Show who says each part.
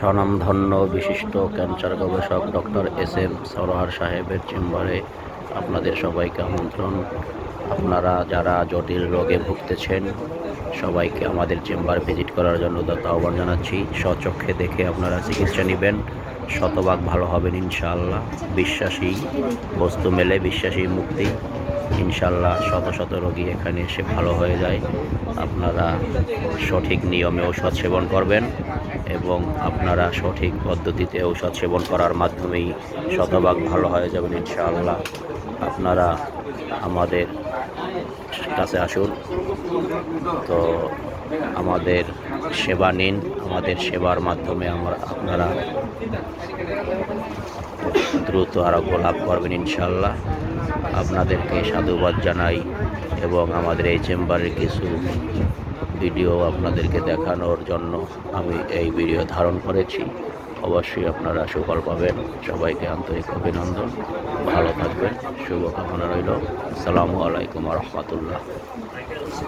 Speaker 1: স্বনামধন্য বিশিষ্ট ক্যান্সার গবেষক ডক্টর এস.এম. সরোয়ার সাহেবের চেম্বারে আপনাদের সবাইকে আমন্ত্রণ। আপনারা যারা জটিল রোগে ভুগতেছেন সবাইকে আমাদের চেম্বার ভিজিট করার জন্য আহ্বান জানাচ্ছি। স্বচক্ষে দেখে আপনারা চিকিৎসা নেবেন, শতভাগ ভালো হবেন ইনশাআল্লাহ। বিশ্বাসী বস্তু মেলে বিশ্বাসী মুক্তি ইনশাআল্লাহ। শত শত রোগী এখানে এসে ভালো হয়ে যায়। আপনারা সঠিক নিয়মে ঔষধ সেবন করবেন এবং আপনারা সঠিক পদ্ধতিতে ঔষধ সেবন করার মাধ্যমেই শতভাগ ভালো হয়ে যাবেন ইনশাআল্লাহ। আপনারা আমাদের কাছে আসুন, তো আমাদের সেবা নিন। আমাদের সেবার মাধ্যমে আপনারা দ্রুত আরোগ্য লাভ করবেন ইনশাআল্লাহ। আপনাদেরকে সাধুবাদ জানাই এবং আমাদের এই চেম্বারের কিছু ভিডিও আপনাদেরকে দেখানোর জন্য আমি এই ভিডিও ধারণ করেছি। অবশ্যই আপনারা সুফল পাবেন। সবাইকে আন্তরিক অভিনন্দন। ভালো থাকবেন, শুভকামনা রইল। আসসালামু আলাইকুম ওয়া রাহমাতুল্লাহ।